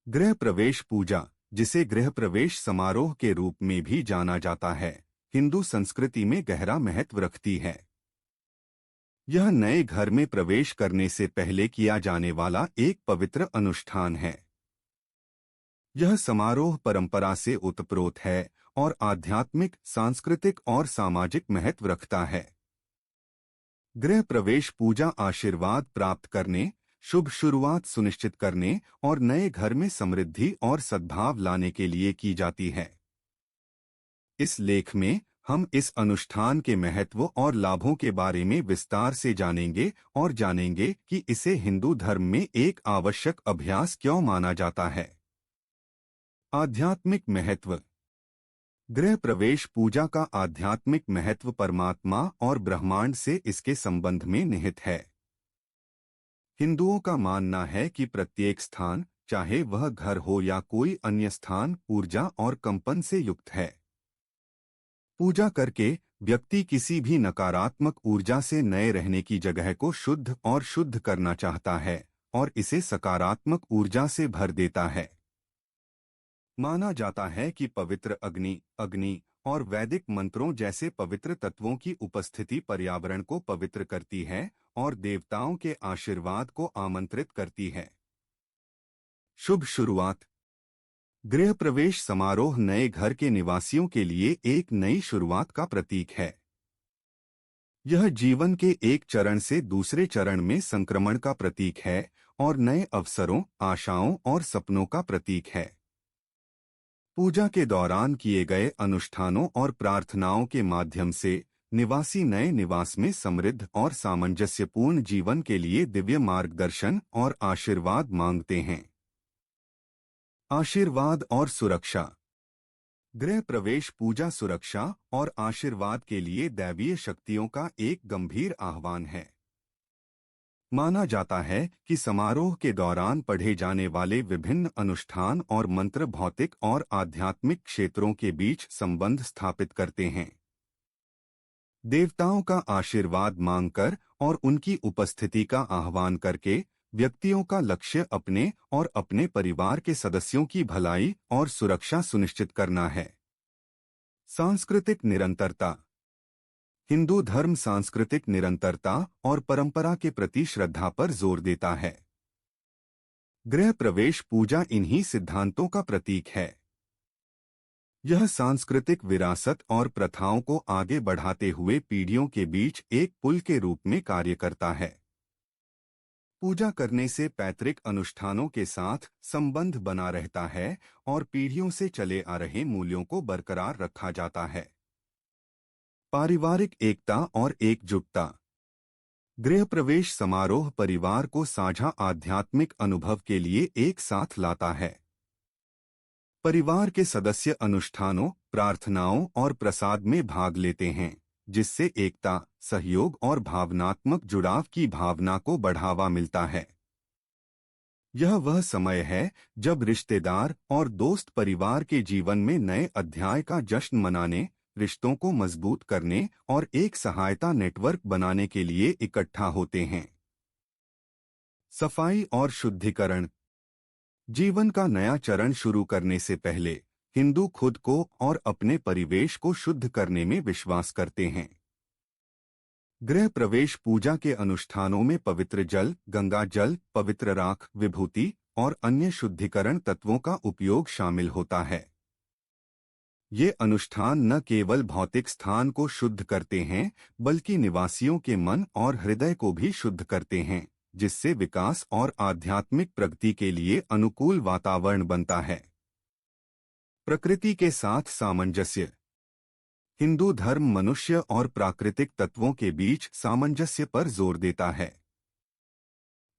गृह प्रवेश पूजा, जिसे गृह प्रवेश समारोह के रूप में भी जाना जाता है, हिंदू संस्कृति में गहरा महत्व रखती है। यह नए घर में प्रवेश करने से पहले किया जाने वाला एक पवित्र अनुष्ठान है। यह समारोह परंपरा से ओतप्रोत है और आध्यात्मिक, सांस्कृतिक और सामाजिक महत्व रखता है। गृह प्रवेश पूजा आशीर्वाद प्राप्त करने, शुभ शुरुआत सुनिश्चित करने और नए घर में समृद्धि और सद्भाव लाने के लिए की जाती है। इस लेख में हम इस अनुष्ठान के महत्व और लाभों के बारे में विस्तार से जानेंगे कि इसे हिंदू धर्म में एक आवश्यक अभ्यास क्यों माना जाता है। आध्यात्मिक महत्व। गृह प्रवेश पूजा का आध्यात्मिक महत्व परमात्मा और ब्रह्मांड से इसके संबंध में निहित है। हिंदुओं का मानना है कि प्रत्येक स्थान, चाहे वह घर हो या कोई अन्य स्थान, ऊर्जा और कंपन से युक्त है। पूजा करके व्यक्ति किसी भी नकारात्मक ऊर्जा से नए रहने की जगह को शुद्ध करना चाहता है और इसे सकारात्मक ऊर्जा से भर देता है। माना जाता है कि पवित्र अग्नि और वैदिक मंत्रों जैसे पवित्र तत्वों की उपस्थिति पर्यावरण को पवित्र करती है और देवताओं के आशीर्वाद को आमंत्रित करती है। शुभ शुरुआत। गृह प्रवेश समारोह नए घर के निवासियों के लिए एक नई शुरुआत का प्रतीक है। यह जीवन के एक चरण से दूसरे चरण में संक्रमण का प्रतीक है और नए अवसरों, आशाओं और सपनों का प्रतीक है। पूजा के दौरान किए गए अनुष्ठानों और प्रार्थनाओं के माध्यम से निवासी नए निवास में समृद्ध और सामंजस्यपूर्ण जीवन के लिए दिव्य मार्गदर्शन और आशीर्वाद मांगते हैं। आशीर्वाद और सुरक्षा। गृह प्रवेश पूजा सुरक्षा और आशीर्वाद के लिए दैवीय शक्तियों का एक गंभीर आह्वान है। माना जाता है कि समारोह के दौरान पढ़े जाने वाले विभिन्न अनुष्ठान और मंत्र भौतिक और आध्यात्मिक क्षेत्रों के बीच संबंध स्थापित करते हैं। देवताओं का आशीर्वाद मांगकर और उनकी उपस्थिति का आह्वान करके व्यक्तियों का लक्ष्य अपने और अपने परिवार के सदस्यों की भलाई और सुरक्षा सुनिश्चित करना है। सांस्कृतिक निरंतरता। हिंदू धर्म सांस्कृतिक निरंतरता और परंपरा के प्रति श्रद्धा पर जोर देता है। गृह प्रवेश पूजा इन्हीं सिद्धांतों का प्रतीक है। यह सांस्कृतिक विरासत और प्रथाओं को आगे बढ़ाते हुए पीढ़ियों के बीच एक पुल के रूप में कार्य करता है। पूजा करने से पैतृक अनुष्ठानों के साथ संबंध बना रहता है और पीढ़ियों से चले आ रहे मूल्यों को बरकरार रखा जाता है। पारिवारिक एकता और एकजुटता। गृह प्रवेश समारोह परिवार को साझा आध्यात्मिक अनुभव के लिए एक साथ लाता है। परिवार के सदस्य अनुष्ठानों, प्रार्थनाओं और प्रसाद में भाग लेते हैं, जिससे एकता, सहयोग और भावनात्मक जुड़ाव की भावना को बढ़ावा मिलता है। यह वह समय है जब रिश्तेदार और दोस्त परिवार के जीवन में नए अध्याय का जश्न मनाने, रिश्तों को मजबूत करने और एक सहायता नेटवर्क बनाने के लिए इकट्ठा होते हैं। सफाई और शुद्धिकरण। जीवन का नया चरण शुरू करने से पहले हिंदू खुद को और अपने परिवेश को शुद्ध करने में विश्वास करते हैं। गृह प्रवेश पूजा के अनुष्ठानों में पवित्र जल, गंगा जल, पवित्र राख, विभूति और अन्य शुद्धिकरण तत्वों का उपयोग शामिल होता है। ये अनुष्ठान न केवल भौतिक स्थान को शुद्ध करते हैं, बल्कि निवासियों के मन और हृदय को भी शुद्ध करते हैं, जिससे विकास और आध्यात्मिक प्रगति के लिए अनुकूल वातावरण बनता है। प्रकृति के साथ सामंजस्य। हिंदू धर्म मनुष्य और प्राकृतिक तत्वों के बीच सामंजस्य पर जोर देता है।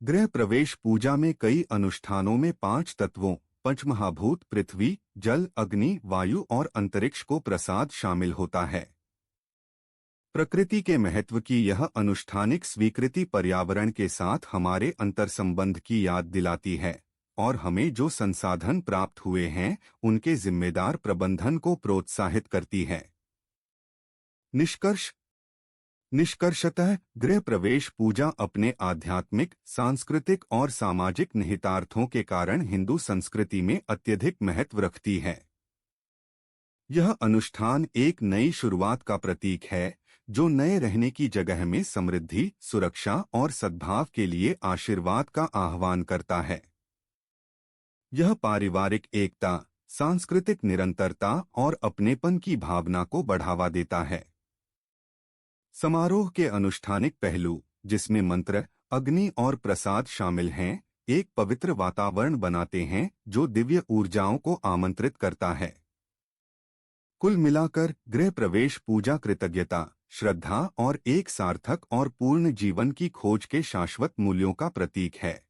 गृह प्रवेश पूजा में कई अनुष्ठानों में 5 तत्वों, पंचमहाभूत पृथ्वी, जल, अग्नि, वायु और अंतरिक्ष को प्रसाद शामिल होता है। प्रकृति के महत्व की यह अनुष्ठानिक स्वीकृति पर्यावरण के साथ हमारे अंतर्संबंध की याद दिलाती है और हमें जो संसाधन प्राप्त हुए हैं उनके जिम्मेदार प्रबंधन को प्रोत्साहित करती है। निष्कर्ष। निष्कर्षतः गृह प्रवेश पूजा अपने आध्यात्मिक, सांस्कृतिक और सामाजिक निहितार्थों के कारण हिंदू संस्कृति में अत्यधिक महत्व रखती है। यह अनुष्ठान एक नई शुरुआत का प्रतीक है, जो नए रहने की जगह में समृद्धि, सुरक्षा और सद्भाव के लिए आशीर्वाद का आह्वान करता है। यह पारिवारिक एकता, सांस्कृतिक निरंतरता और अपनेपन की भावना को बढ़ावा देता है। समारोह के अनुष्ठानिक पहलू, जिसमें मंत्र, अग्नि और प्रसाद शामिल हैं, एक पवित्र वातावरण बनाते हैं जो दिव्य ऊर्जाओं को आमंत्रित करता है। कुल मिलाकर गृह प्रवेश पूजा कृतज्ञता, श्रद्धा और एक सार्थक और पूर्ण जीवन की खोज के शाश्वत मूल्यों का प्रतीक है।